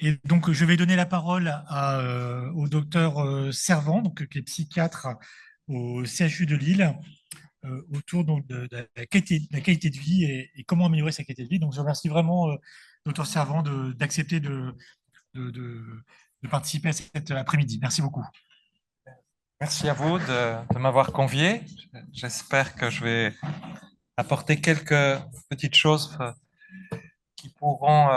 Et donc, je vais donner la parole au docteur Servant, donc, qui est psychiatre au CHU de Lille, autour donc, de la qualité de vie et comment améliorer sa qualité de vie. Donc, je remercie vraiment docteur Servant d'accepter de participer à cet après-midi. Merci beaucoup. Merci à vous de m'avoir convié. J'espère que je vais apporter quelques petites choses qui pourront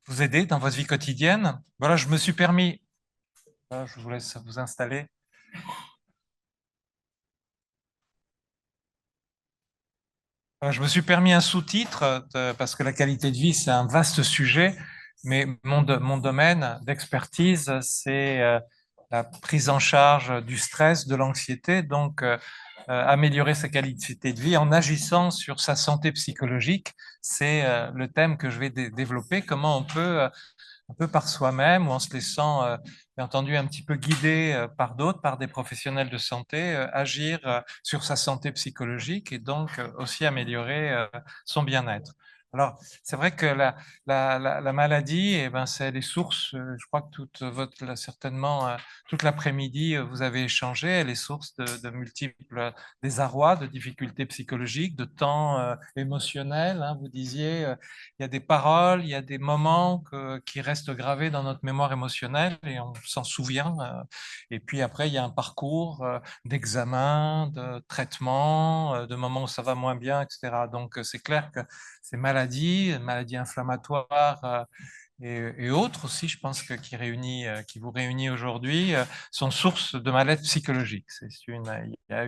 vous aider dans votre vie quotidienne. Voilà, je me suis permis, je vous laisse vous installer. Je me suis permis un sous-titre parce que la qualité de vie, c'est un vaste sujet, mais mon domaine d'expertise, c'est la prise en charge du stress, de l'anxiété, donc améliorer sa qualité de vie en agissant sur sa santé psychologique. C'est le thème que je vais développer, comment on peut un peu par soi-même ou en se laissant, bien entendu, un petit peu guider par d'autres, par des professionnels de santé, agir sur sa santé psychologique et donc aussi améliorer son bien-être. Alors, c'est vrai que la maladie, eh ben, c'est les sources, je crois que certainement, toute l'après-midi, vous avez échangé, elle est source de multiples désarrois, de difficultés psychologiques, de temps émotionnels. Hein, vous disiez, il y a des paroles, il y a des moments qui restent gravés dans notre mémoire émotionnelle et on s'en souvient. Et puis après, il y a un parcours d'examen, de traitement, de moments où ça va moins bien, etc. Donc, c'est clair que ces maladies inflammatoires et autres aussi, je pense qui vous réunit aujourd'hui, sont source de mal-être psychologique. Il y a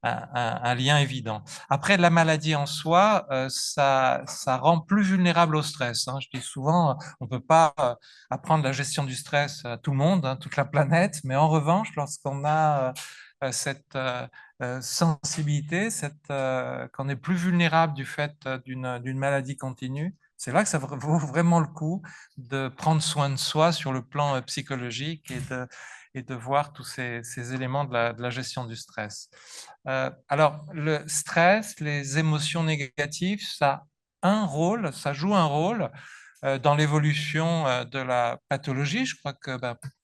un lien évident. Après, la maladie en soi, ça rend plus vulnérable au stress. Hein. Je dis souvent, on ne peut pas apprendre la gestion du stress à tout le monde, hein, toute la planète, mais en revanche, lorsqu'on a cette sensibilité, qu'on est plus vulnérable du fait d'une maladie continue, c'est là que ça vaut vraiment le coup de prendre soin de soi sur le plan psychologique et de voir tous ces éléments de la gestion du stress. Alors, le stress, les émotions négatives, ça joue un rôle dans l'évolution de la pathologie. Je crois que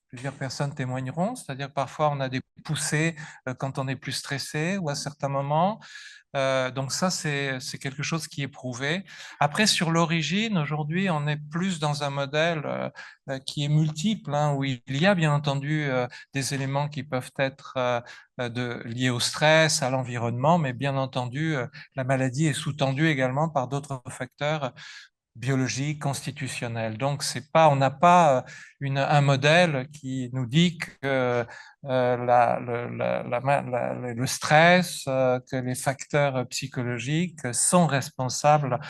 plusieurs personnes témoigneront, c'est-à-dire parfois on a des poussées quand on est plus stressé ou à certains moments. Donc ça, c'est quelque chose qui est prouvé. Après, sur l'origine, aujourd'hui, on est plus dans un modèle qui est multiple, hein, où il y a bien entendu des éléments qui peuvent être liés au stress, à l'environnement, mais bien entendu, la maladie est sous-tendue également par d'autres facteurs biologique, constitutionnelle. Donc, on n'a pas un modèle qui nous dit que le stress, que les facteurs psychologiques sont responsables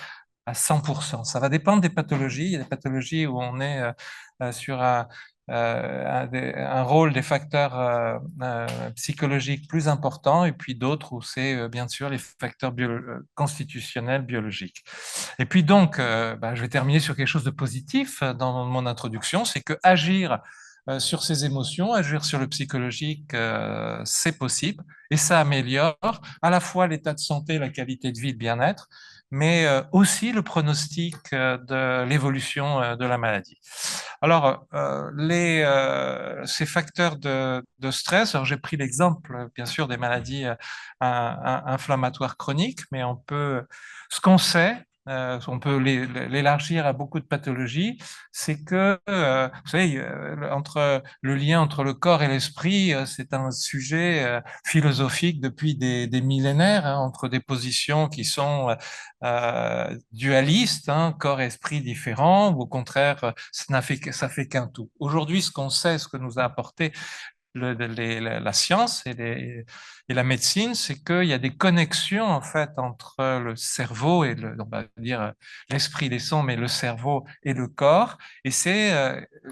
à 100%. Ça va dépendre des pathologies. Il y a des pathologies où on est sur un rôle des facteurs psychologiques plus important, et puis d'autres où c'est bien sûr les facteurs constitutionnels biologiques. Et puis donc, je vais terminer sur quelque chose de positif dans mon introduction, c'est que agir sur ces émotions, agir sur le psychologique, c'est possible et ça améliore à la fois l'état de santé, la qualité de vie, le bien-être, mais aussi le pronostic de l'évolution de la maladie. Alors, ces facteurs de stress, alors j'ai pris l'exemple, bien sûr, des maladies inflammatoires chroniques, mais ce qu'on sait, on peut l'élargir à beaucoup de pathologies, c'est que, vous savez, entre le lien entre le corps et l'esprit, c'est un sujet philosophique depuis des millénaires, hein, entre des positions qui sont dualistes, hein, corps et esprit différents, ou au contraire, ça fait qu'un tout. Aujourd'hui, ce qu'on sait, ce que nous a apporté la science et la médecine, c'est qu'il y a des connexions en fait entre le cerveau et on va dire l'esprit, les sons, mais le cerveau et le corps. Et c'est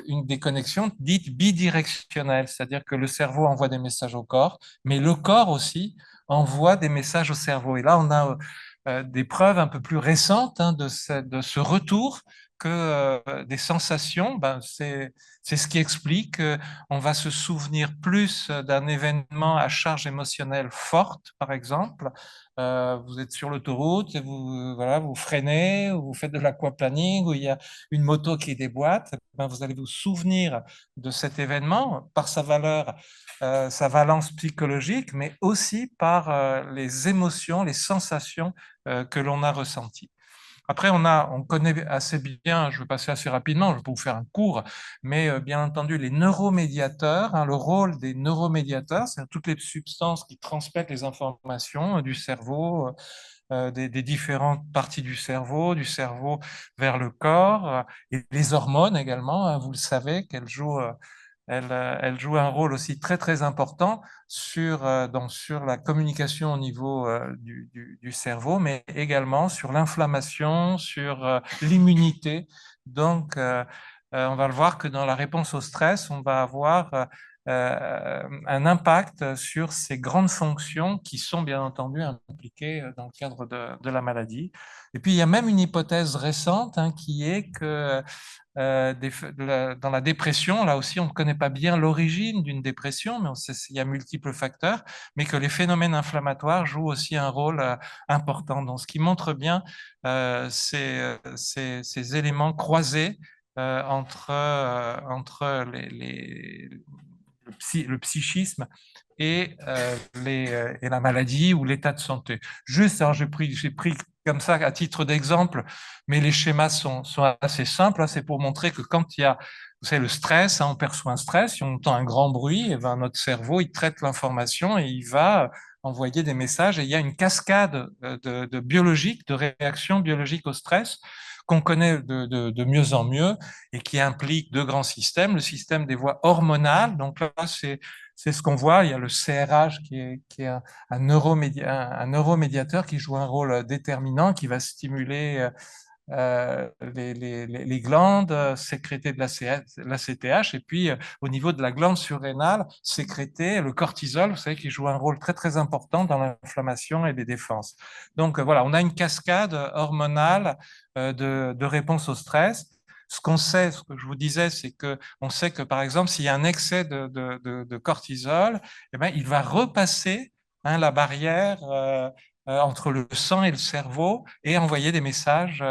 une des connexions dites bidirectionnelles, c'est-à-dire que le cerveau envoie des messages au corps, mais le corps aussi envoie des messages au cerveau. Et là, on a des preuves un peu plus récentes, hein, de ce retour que des sensations, ben, c'est ce qui explique qu'on va se souvenir plus d'un événement à charge émotionnelle forte, par exemple. Vous êtes sur l'autoroute, et vous, voilà, vous freinez, ou vous faites de l'aquaplaning, ou il y a une moto qui déboîte, ben, vous allez vous souvenir de cet événement par sa valeur, sa valence psychologique, mais aussi par les émotions, les sensations que l'on a ressenties. Après, on connaît assez bien, je vais passer assez rapidement, je vais pas vous faire un cours, mais bien entendu, les neuromédiateurs, hein, le rôle des neuromédiateurs, c'est toutes les substances qui transmettent les informations du cerveau, des différentes parties du cerveau vers le corps, et les hormones également, hein, vous le savez, qu'elles jouent elle joue un rôle aussi très très important sur la communication au niveau du cerveau, mais également sur l'inflammation, sur l'immunité. Donc, on va le voir que dans la réponse au stress, on va avoir un impact sur ces grandes fonctions qui sont bien entendu impliquées dans le cadre de la maladie. Et puis, il y a même une hypothèse récente, hein, qui est que dans la dépression, là aussi, on ne connaît pas bien l'origine d'une dépression, mais on sait qu'il y a multiples facteurs, mais que les phénomènes inflammatoires jouent aussi un rôle important. Donc, ce qui montre bien ces éléments croisés entre le psychisme et la maladie ou l'état de santé. Juste, alors j'ai pris comme ça à titre d'exemple, mais les schémas sont assez simples, hein. C'est pour montrer que quand il y a, vous savez, le stress, hein, on perçoit un stress, si on entend un grand bruit, et ben notre cerveau, il traite l'information et il va envoyer des messages. Et il y a une cascade de biologique, de réactions biologiques au stress qu'on connaît de mieux en mieux et qui implique deux grands systèmes. Le système des voies hormonales, donc là, c'est ce qu'on voit. Il y a le CRH qui est un neuromédiateur qui joue un rôle déterminant, qui va stimuler les glandes, sécréter de la CTH, et puis au niveau de la glande surrénale, sécréter le cortisol, vous savez, qui joue un rôle très très important dans l'inflammation et les défenses. Donc voilà, on a une cascade hormonale de réponse au stress. Ce qu'on sait, ce que je vous disais, c'est que on sait que par exemple, s'il y a un excès de cortisol, eh ben, il va repasser, hein, la barrière entre le sang et le cerveau et envoyer des messages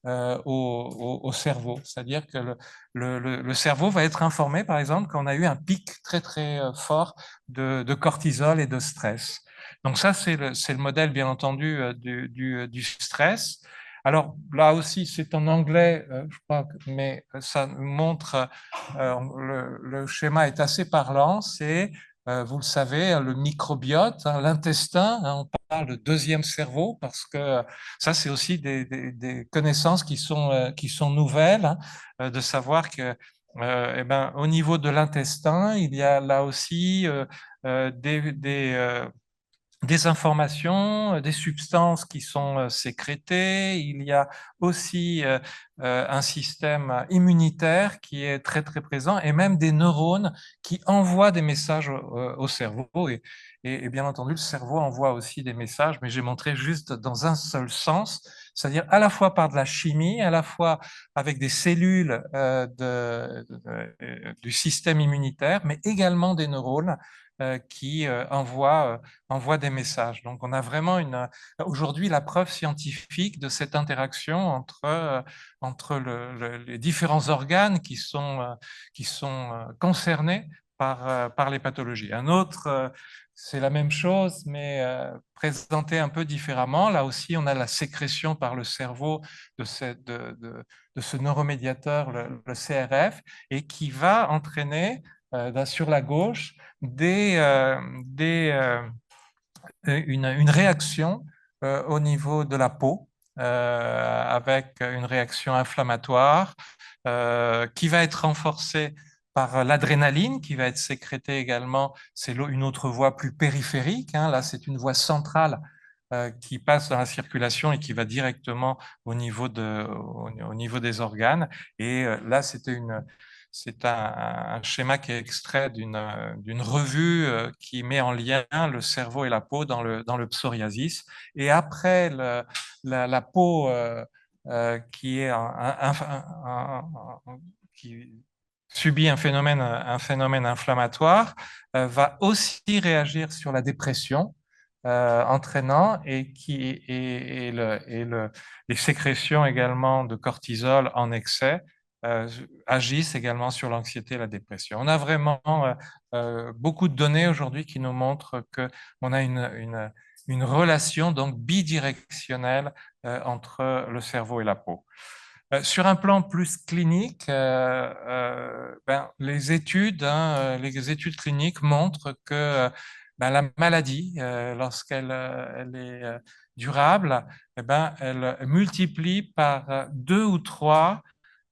au cerveau. C'est-à-dire que le cerveau va être informé, par exemple, quand on a eu un pic très très fort de cortisol et de stress. Donc ça, c'est le modèle, bien entendu, du stress. Alors là aussi, c'est en anglais, je crois, mais ça montre, le schéma est assez parlant, c'est vous le savez, le microbiote, hein, l'intestin, hein, on parle de deuxième cerveau parce que ça, c'est aussi des connaissances qui sont nouvelles, hein, de savoir que eh ben, au niveau de l'intestin, il y a là aussi des informations, des substances qui sont sécrétées. Il y a aussi un système immunitaire qui est très très présent et même des neurones qui envoient des messages au cerveau. Et bien entendu, le cerveau envoie aussi des messages, mais j'ai montré juste dans un seul sens, c'est-à-dire à la fois par de la chimie, à la fois avec des cellules du système immunitaire, mais également des neurones qui envoie des messages. Donc, on a vraiment aujourd'hui la preuve scientifique de cette interaction entre les différents organes qui sont concernés par les pathologies. Un autre, c'est la même chose, mais présenté un peu différemment. Là aussi, on a la sécrétion par le cerveau de ce neuromédiateur, le CRF, et qui va entraîner sur la gauche une réaction au niveau de la peau, avec une réaction inflammatoire qui va être renforcée par l'adrénaline qui va être sécrétée également. C'est une autre voie plus périphérique, hein. Là, c'est une voie centrale qui passe dans la circulation et qui va directement au niveau des organes. Et là, c'est un schéma qui est extrait d'une revue qui met en lien le cerveau et la peau dans le psoriasis. Et après la peau qui est qui subit un phénomène inflammatoire, va aussi réagir sur la dépression, entraînant les sécrétions également de cortisol en excès agissent également sur l'anxiété et la dépression. On a vraiment beaucoup de données aujourd'hui qui nous montrent qu'on a une relation donc bidirectionnelle entre le cerveau et la peau. Sur un plan plus clinique, les études cliniques montrent que la maladie, lorsqu'elle elle est durable, elle multiplie par 2 ou 3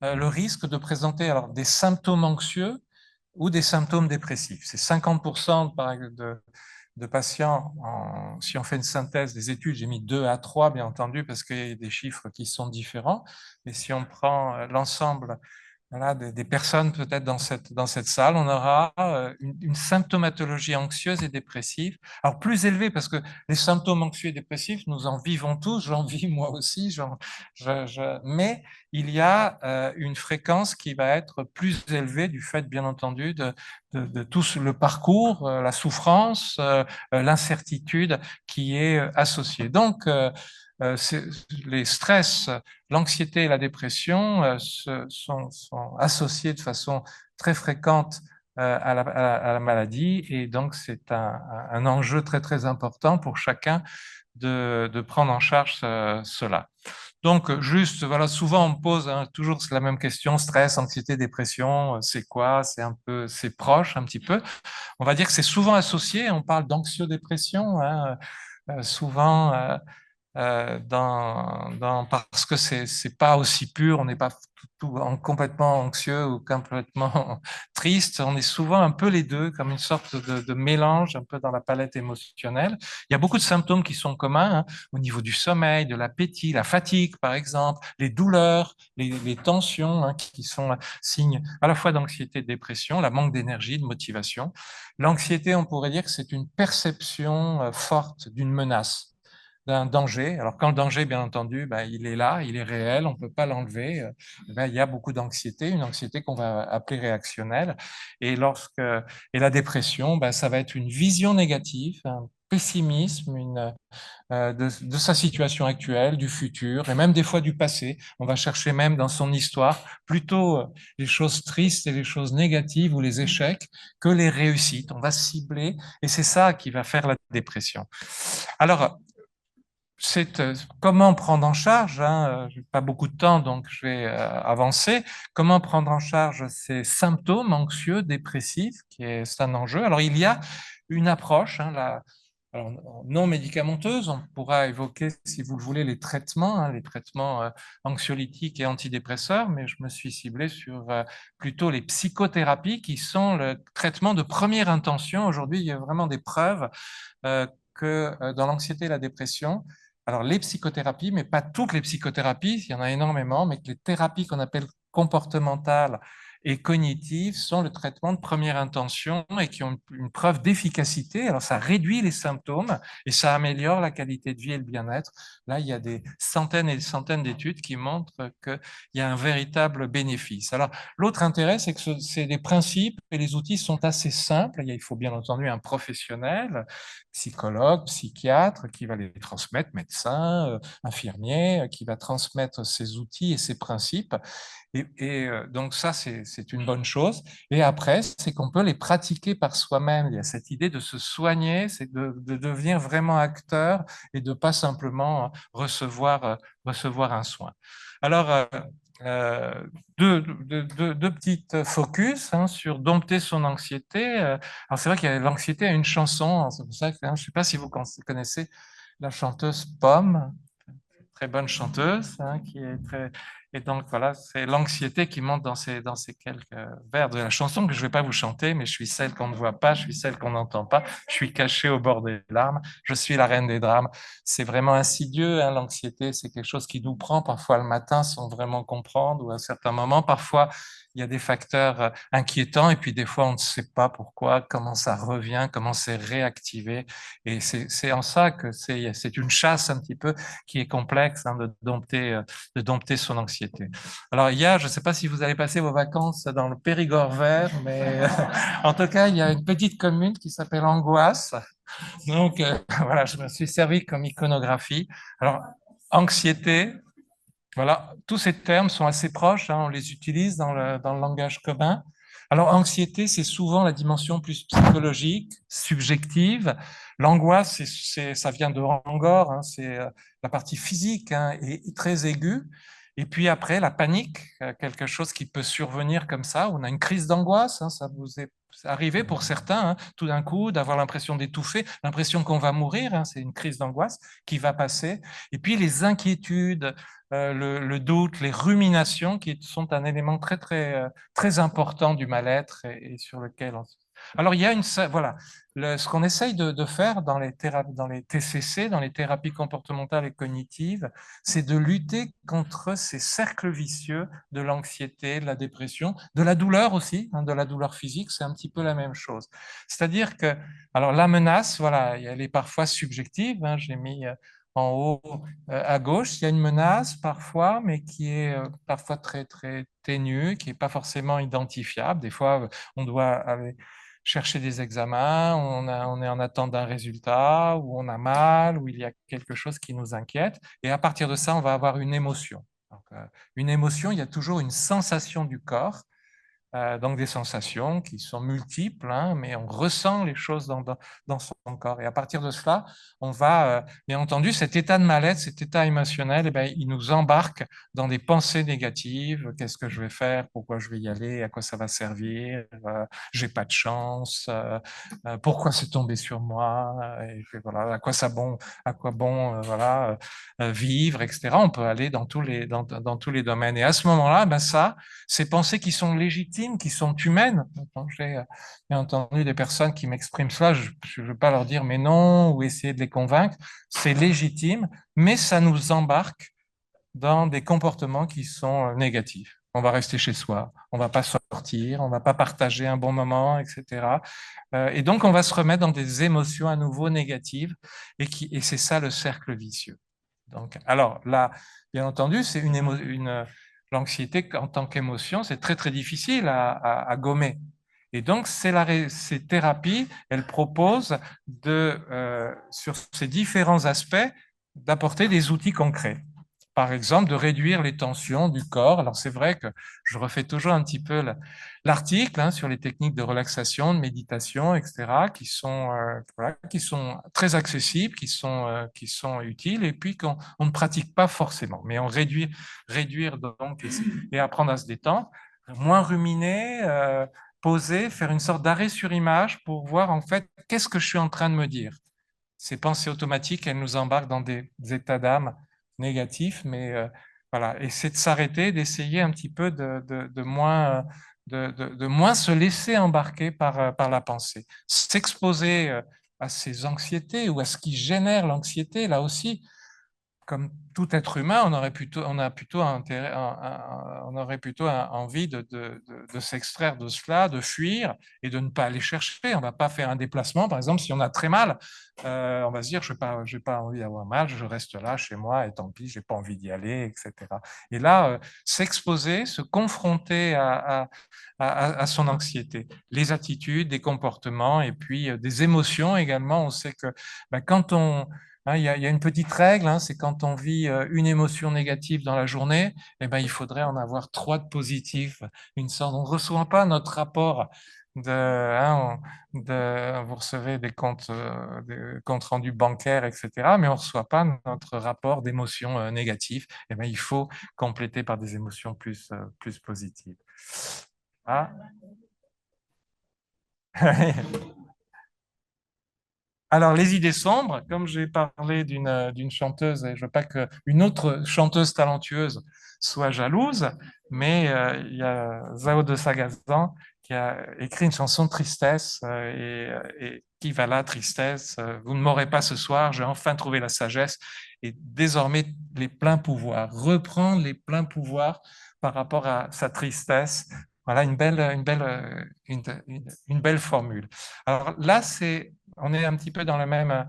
le risque de présenter alors, des symptômes anxieux ou des symptômes dépressifs. C'est 50% de patients, si on fait une synthèse des études, j'ai mis 2 à 3, bien entendu, parce qu'il y a des chiffres qui sont différents, mais si on prend l'ensemble voilà, des personnes peut-être dans cette salle, on aura une symptomatologie anxieuse et dépressive. Alors plus élevée, parce que les symptômes anxieux et dépressifs, nous en vivons tous, j'en vis moi aussi, mais il y a une fréquence qui va être plus élevée du fait, bien entendu, de tout le parcours, la souffrance, l'incertitude qui est associée. Donc, les stress, l'anxiété et la dépression sont associés de façon très fréquente à la maladie et donc c'est un enjeu très très important pour chacun de prendre en charge cela. Donc juste, voilà, souvent on me pose toujours la même question, stress, anxiété, dépression, c'est quoi? C'est proche un petit peu. On va dire que c'est souvent associé, on parle d'anxiodépression, souvent parce que c'est pas aussi pur, on n'est pas complètement anxieux ou complètement triste, on est souvent un peu les deux, comme une sorte de mélange un peu dans la palette émotionnelle. Il y a beaucoup de symptômes qui sont communs au niveau du sommeil, de l'appétit, la fatigue par exemple, les douleurs, les tensions qui sont signes à la fois d'anxiété et de dépression, la manque d'énergie, de motivation. L'anxiété, on pourrait dire que c'est une perception forte d'une menace, d'un danger. Alors quand le danger, bien entendu, il est là, il est réel, on ne peut pas l'enlever. Il y a beaucoup d'anxiété, une anxiété qu'on va appeler réactionnelle. Et la dépression, ça va être une vision négative, un pessimisme, de sa situation actuelle, du futur et même des fois du passé. On va chercher même dans son histoire plutôt les choses tristes et les choses négatives ou les échecs que les réussites. On va cibler et c'est ça qui va faire la dépression. Alors, c'est comment prendre en charge, je n'ai pas beaucoup de temps, donc je vais avancer, comment prendre en charge ces symptômes anxieux, dépressifs, c'est un enjeu. Alors, il y a une approche alors, non médicamenteuse, on pourra évoquer, si vous le voulez, les traitements anxiolytiques et antidépresseurs, mais je me suis ciblé sur plutôt les psychothérapies qui sont le traitement de première intention. Aujourd'hui, il y a vraiment des preuves que dans l'anxiété et la dépression, alors les psychothérapies, mais pas toutes les psychothérapies, il y en a énormément, mais que les thérapies qu'on appelle comportementales et cognitives sont le traitement de première intention et qui ont une preuve d'efficacité. Alors ça réduit les symptômes et ça améliore la qualité de vie et le bien-être. Là, il y a des centaines et des centaines d'études qui montrent qu'il y a un véritable bénéfice. Alors l'autre intérêt, c'est que c'est des principes et les outils sont assez simples. Il faut bien entendu un professionnel, psychologue, psychiatre, qui va les transmettre, médecin, infirmier, qui va transmettre ces outils et ces principes. Et donc ça, c'est une bonne chose. Et après, c'est qu'on peut les pratiquer par soi-même. Il y a cette idée de se soigner, c'est de devenir vraiment acteur et de pas simplement recevoir un soin. Alors, deux petites focus sur dompter son anxiété. Alors c'est vrai que l'anxiété a une chanson, c'est pour ça que je ne sais pas si vous connaissez la chanteuse Pomme, très bonne chanteuse, qui est très Et donc, voilà, c'est l'anxiété qui monte dans ces quelques vers de la chanson que je ne vais pas vous chanter, mais je suis celle qu'on ne voit pas, je suis celle qu'on n'entend pas, je suis cachée au bord des larmes, je suis la reine des drames. C'est vraiment insidieux, hein, l'anxiété, c'est quelque chose qui nous prend parfois le matin sans vraiment comprendre, ou à certains moments, parfois, il y a des facteurs inquiétants, et puis des fois, on ne sait pas pourquoi, comment ça revient, comment c'est réactivé. Et c'est en ça que c'est une chasse un petit peu qui est complexe, hein, de dompter son anxiété. Alors, il y a, je ne sais pas si vous allez passer vos vacances dans le Périgord vert, mais en tout cas, il y a une petite commune qui s'appelle Angoisse. Donc, voilà, je me suis servi comme iconographie. Alors, anxiété, voilà, tous ces termes sont assez proches, hein, on les utilise dans le langage commun. Alors, anxiété, c'est souvent la dimension plus psychologique, subjective. L'angoisse, ça vient de angor, hein, c'est la partie physique, hein, et très aiguë. Et puis après, la panique, quelque chose qui peut survenir comme ça. On a une crise d'angoisse, hein, ça vous est arrivé pour certains, hein, tout d'un coup, d'avoir l'impression d'étouffer, l'impression qu'on va mourir, hein, c'est une crise d'angoisse qui va passer. Et puis les inquiétudes, le doute, les ruminations qui sont un élément très important du mal-être et sur lequel on... Alors, il y a voilà, ce qu'on essaye de faire dans les TCC, dans les thérapies comportementales et cognitives, c'est de lutter contre ces cercles vicieux de l'anxiété, de la dépression, de la douleur aussi, hein, de la douleur physique, c'est un petit peu la même chose. C'est-à-dire que, alors la menace, voilà, elle est parfois subjective, hein, j'ai mis en haut à gauche, il y a une menace parfois, mais qui est parfois très ténue, qui n'est pas forcément identifiable. Des fois, on doit aller chercher des examens, on est en attente d'un résultat, ou on a mal, ou il y a quelque chose qui nous inquiète. Et à partir de ça, on va avoir une émotion. Donc, une émotion, il y a toujours une sensation du corps, donc des sensations qui sont multiples, hein, mais on ressent les choses dans son corps. Et à partir de cela, on va, bien entendu, cet état de mal-être, cet état émotionnel, eh bien, il nous embarque dans des pensées négatives. Qu'est-ce que je vais faire? Pourquoi je vais y aller? À quoi ça va servir? J'ai pas de chance. Pourquoi c'est tombé sur moi? Et puis, voilà, à quoi bon, voilà, vivre, etc. On peut aller dans tous les domaines. Et à ce moment-là, ben ça, ces pensées qui sont légitimes, qui sont humaines. J'ai bien entendu des personnes qui m'expriment cela, je ne veux pas leur dire mais non ou essayer de les convaincre, c'est légitime, mais ça nous embarque dans des comportements qui sont négatifs. On va rester chez soi, on va pas sortir, on va pas partager un bon moment, etc. Et donc on va se remettre dans des émotions à nouveau négatives et c'est ça le cercle vicieux. Donc, alors là, bien entendu, c'est l'anxiété en tant qu'émotion, c'est très difficile à gommer. Et donc, ces thérapies, elles proposent sur ces différents aspects, d'apporter des outils concrets. Par exemple, de réduire les tensions du corps. Alors, c'est vrai que je refais toujours un petit peu l'article, hein, sur les techniques de relaxation, de méditation, etc., voilà, qui sont très accessibles, qui sont utiles et puis qu'on ne pratique pas forcément. Mais réduire donc et apprendre à se détendre, moins ruminer, poser, faire une sorte d'arrêt sur image pour voir en fait qu'est-ce que je suis en train de me dire. Ces pensées automatiques, elles nous embarquent dans des états d'âme négatifs, mais voilà. Et c'est de s'arrêter, d'essayer un petit peu de moins se laisser embarquer par la pensée. S'exposer à ces anxiétés ou à ce qui génère l'anxiété, là aussi, comme tout être humain, on aurait plutôt envie de s'extraire de cela, de fuir et de ne pas aller chercher. On ne va pas faire un déplacement. Par exemple, si on a très mal, on va se dire, je n'ai pas envie d'avoir mal, je reste là chez moi et tant pis, je n'ai pas envie d'y aller, etc. Et là, s'exposer, se confronter à son anxiété, les attitudes, des comportements et puis des émotions également. On sait que ben, quand on il y a une petite règle, hein, c'est quand on vit une émotion négative dans la journée, eh ben, il faudrait en avoir trois de positifs. Une sorte, on ne reçoit pas notre rapport vous recevez des comptes rendus bancaires, etc., mais on ne reçoit pas notre rapport d'émotions négatives. Eh ben, il faut compléter par des émotions plus positives. Ah. Alors, les idées sombres, comme j'ai parlé d'une chanteuse, et je veux pas qu'une autre chanteuse talentueuse soit jalouse, mais il y a Zao de Sagazan qui a écrit une chanson Tristesse et qui va là, Tristesse, vous ne m'aurez pas ce soir, j'ai enfin trouvé la sagesse et désormais les pleins pouvoirs, reprendre les pleins pouvoirs par rapport à sa tristesse. Voilà une belle formule. Alors là, on est un petit peu dans la même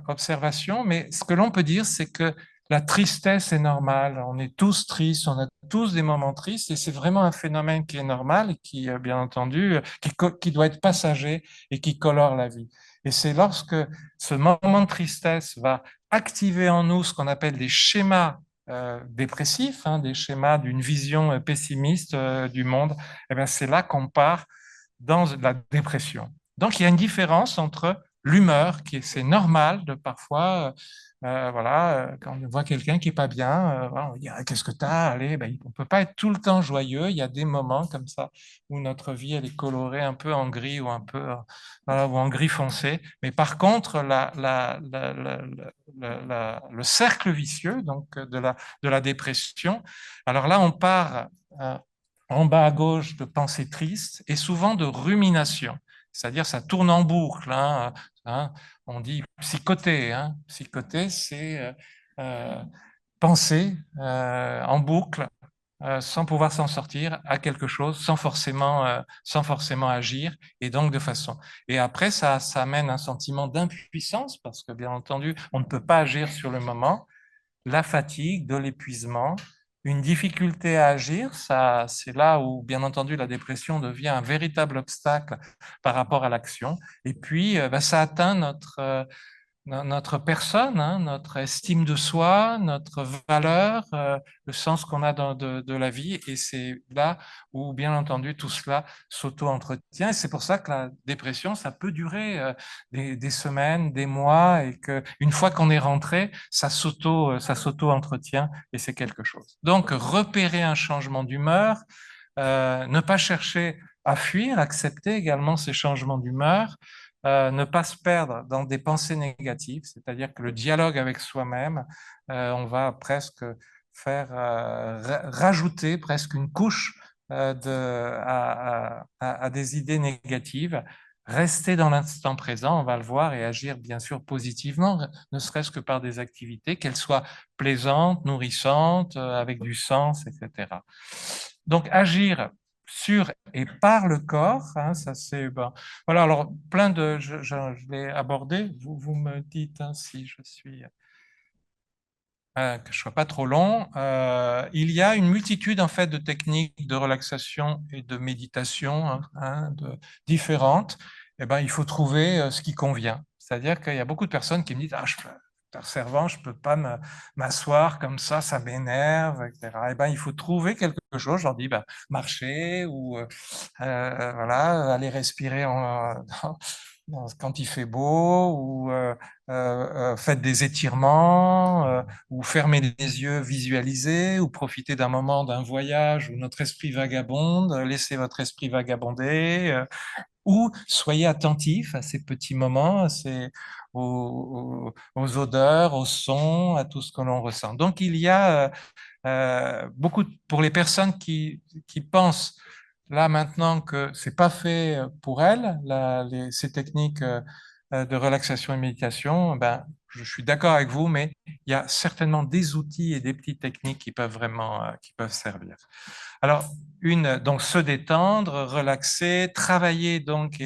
observation, mais ce que l'on peut dire, c'est que la tristesse est normale. On est tous tristes, on a tous des moments tristes, et c'est vraiment un phénomène qui est normal et qui, bien entendu, qui doit être passager et qui colore la vie. Et c'est lorsque ce moment de tristesse va activer en nous ce qu'on appelle des schémas dépressifs, hein, des schémas d'une vision pessimiste du monde, et bien c'est là qu'on part dans la dépression. Donc, il y a une différence entre l'humeur, qui c'est normal de parfois, voilà, quand on voit quelqu'un qui est pas bien, voilà, on dit ah, qu'est-ce que tu as? Allez, ben, on peut pas être tout le temps joyeux. Il y a des moments comme ça où notre vie elle est colorée un peu en gris ou un peu voilà, ou en gris foncé. Mais par contre, le cercle vicieux donc de la dépression. Alors là, on part en bas à gauche de pensées tristes et souvent de rumination. C'est-à-dire ça tourne en boucle. Hein, on dit psychoter. Hein. Psychoter, c'est penser en boucle sans pouvoir s'en sortir à quelque chose, sans forcément agir, et donc de façon. Et après, ça amène un sentiment d'impuissance, parce que bien entendu, on ne peut pas agir sur le moment, la fatigue, de l'épuisement, une difficulté à agir, ça, c'est là où, bien entendu, la dépression devient un véritable obstacle par rapport à l'action. Et puis, ça atteint notre personne, hein, notre estime de soi, notre valeur, le sens qu'on a de la vie. Et c'est là où, bien entendu, tout cela s'auto-entretient. Et c'est pour ça que la dépression, ça peut durer des semaines, des mois, et qu'une fois qu'on est rentré, ça s'auto-entretient et c'est quelque chose. Donc, repérer un changement d'humeur, ne pas chercher à fuir, accepter également ces changements d'humeur, ne pas se perdre dans des pensées négatives, c'est-à-dire que le dialogue avec soi-même, on va presque faire rajouter presque une couche à des idées négatives. Rester dans l'instant présent, on va le voir, et agir bien sûr positivement, ne serait-ce que par des activités, qu'elles soient plaisantes, nourrissantes, avec du sens, etc. Donc agir sur et par le corps, hein, ça c'est ben, voilà. Alors plein de, je l'ai abordé. Vous me dites hein, si je suis que je sois pas trop long. Il y a une multitude en fait de techniques de relaxation et de méditation différentes. Et ben il faut trouver ce qui convient. C'est-à-dire qu'il y a beaucoup de personnes qui me disent ah servant, je peux pas m'asseoir comme ça m'énerve, etc. Et ben il faut trouver quelque chose. Je leur dis ben, marcher ou voilà aller respirer quand il fait beau ou faites des étirements ou fermez les yeux, visualisez ou profitez d'un moment d'un voyage où notre esprit vagabonde, laissez votre esprit vagabonder ou soyez attentif à ces petits moments, aux odeurs, aux sons, à tout ce que l'on ressent. Donc il y a beaucoup pour les personnes qui pensent là maintenant que c'est pas fait pour elles, ces techniques de relaxation et méditation, ben, je suis d'accord avec vous, mais il y a certainement des outils et des petites techniques qui peuvent vraiment qui peuvent servir. Alors, donc se détendre, relaxer, travailler donc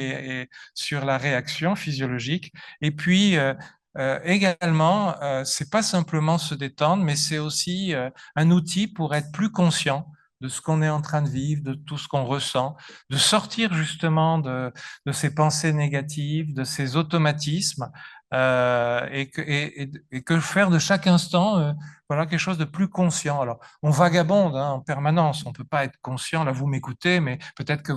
sur la réaction physiologique, et puis également, c'est pas simplement se détendre, mais c'est aussi un outil pour être plus conscient de ce qu'on est en train de vivre, de tout ce qu'on ressent, de sortir justement de ces pensées négatives, de ces automatismes, et que faire de chaque instant voilà, quelque chose de plus conscient. Alors, on vagabonde hein, en permanence, on ne peut pas être conscient, là vous m'écoutez, mais peut-être que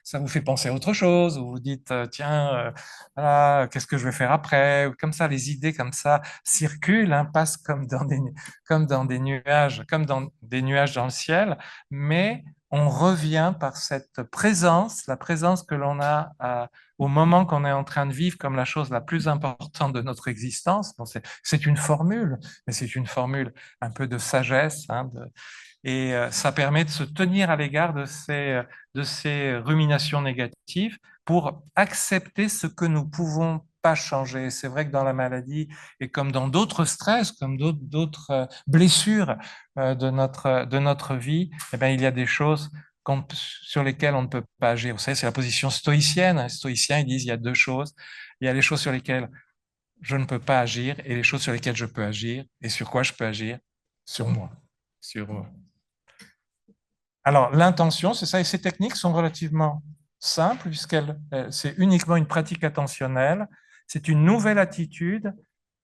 ça vous fait penser à autre chose, ou vous dites, tiens, voilà, qu'est-ce que je vais faire après, ou comme ça, les idées comme ça circulent, hein, passent comme dans des nuages, comme dans des nuages dans le ciel, mais on revient par cette présence, la présence que l'on a au moment qu'on est en train de vivre comme la chose la plus importante de notre existence. Bon, c'est une formule, mais c'est une formule un peu de sagesse, hein, et ça permet de se tenir à l'égard de ces ruminations négatives pour accepter ce que nous pouvons pas changer. C'est vrai que dans la maladie et comme dans d'autres stress, comme d'autres blessures de notre vie, eh bien, il y a des choses sur lesquelles on ne peut pas agir. Vous savez, c'est la position stoïcienne. Les stoïciens, ils disent il y a deux choses. Il y a les choses sur lesquelles je ne peux pas agir et les choses sur lesquelles je peux agir. Et sur quoi je peux agir? Sur moi. Sur moi. Alors, l'intention, c'est ça, et ces techniques sont relativement simples, c'est uniquement une pratique attentionnelle. C'est une nouvelle attitude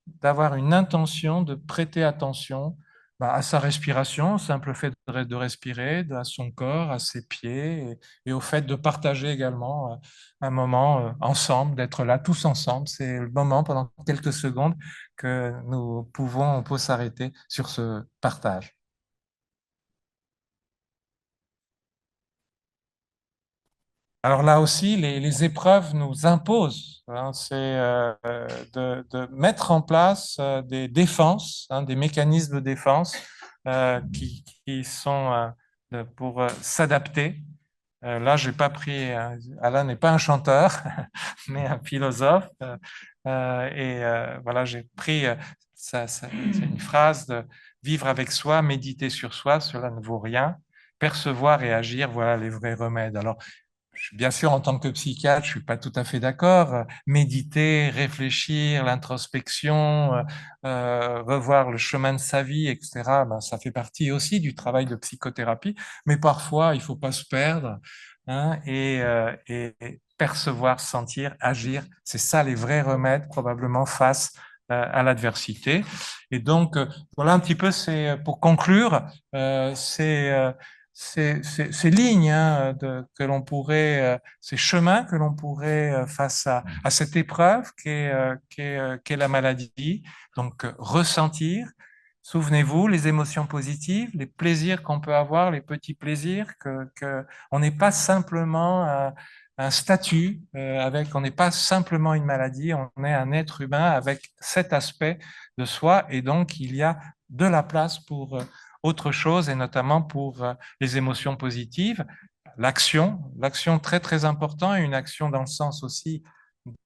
d'avoir une intention, de prêter attention à sa respiration, au simple fait de respirer, à son corps, à ses pieds, et au fait de partager également un moment ensemble, d'être là tous ensemble. C'est le moment, pendant quelques secondes, que on peut s'arrêter sur ce partage. Alors là aussi, les épreuves nous imposent, hein, c'est de mettre en place des défenses, hein, des mécanismes de défense qui sont pour s'adapter. Là, j'ai pas pris, Alain n'est pas un chanteur, mais un philosophe. Voilà, j'ai pris, c'est une phrase de vivre avec soi, méditer sur soi, cela ne vaut rien. Percevoir et agir, voilà les vrais remèdes. Alors, bien sûr, en tant que psychiatre, je suis pas tout à fait d'accord. Méditer, réfléchir, l'introspection, revoir le chemin de sa vie, etc., ben, ça fait partie aussi du travail de psychothérapie. Mais parfois, il faut pas se perdre, hein, et percevoir, sentir, agir. C'est ça les vrais remèdes, probablement, face à l'adversité. Et donc, voilà un petit peu, c'est pour conclure, ces lignes, hein, que l'on pourrait, ces chemins que l'on pourrait face à cette épreuve qu'est la maladie. Donc, ressentir, souvenez-vous, les émotions positives, les plaisirs qu'on peut avoir, les petits plaisirs, on n'est pas simplement un statut, on n'est pas simplement une maladie, on est un être humain avec cet aspect de soi, et donc il y a de la place pour autre chose, et notamment pour les émotions positives. L'action très très important, et une action dans le sens aussi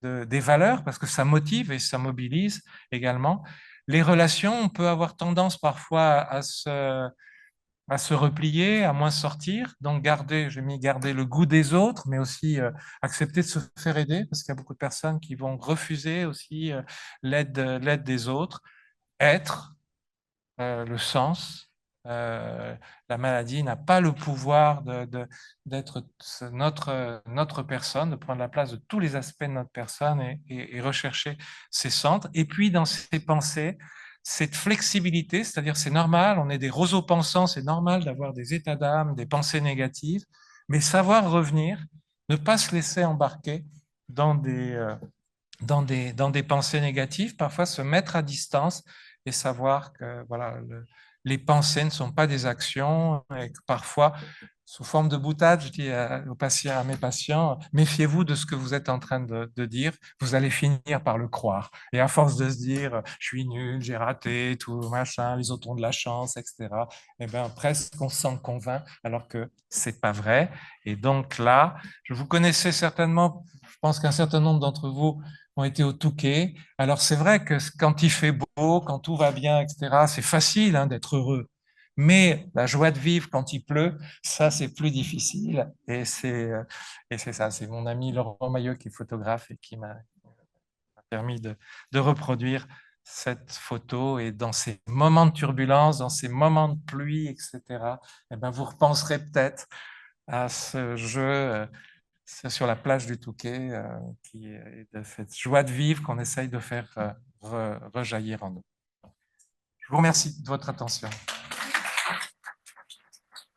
des valeurs, parce que ça motive et ça mobilise également. Les relations, on peut avoir tendance parfois à se replier, à moins sortir, donc garder le goût des autres, mais aussi accepter de se faire aider, parce qu'il y a beaucoup de personnes qui vont refuser aussi l'aide des autres. Être, le sens. Euh, la maladie n'a pas le pouvoir d'être notre personne, de prendre la place de tous les aspects de notre personne, et rechercher ses centres. Et puis, dans ses pensées, cette flexibilité, c'est-à-dire c'est normal, on est des roseaux pensants, c'est normal d'avoir des états d'âme, des pensées négatives, mais savoir revenir, ne pas se laisser embarquer dans dans des pensées négatives, parfois se mettre à distance et savoir que voilà, les pensées ne sont pas des actions, et que parfois, sous forme de boutade, je dis à mes patients, méfiez-vous de ce que vous êtes en train de dire, vous allez finir par le croire. Et à force de se dire, je suis nul, j'ai raté, tout machin, les autres ont de la chance, etc., eh bien, presque on s'en convainc, alors que c'est pas vrai. Et donc là, je vous connaissais certainement, je pense qu'un certain nombre d'entre vous ont été au Touquet. Alors c'est vrai que quand il fait beau, quand tout va bien, etc., c'est facile, hein, d'être heureux. Mais la joie de vivre quand il pleut, ça c'est plus difficile. Et c'est ça, c'est mon ami Laurent Maillot qui est photographe et qui m'a permis de reproduire cette photo. Et dans ces moments de turbulence, dans ces moments de pluie, etc., eh ben, vous repenserez peut-être à ce jeu c'est sur la plage du Touquet, qui est de cette joie de vivre qu'on essaye de faire rejaillir en nous. Je vous remercie de votre attention.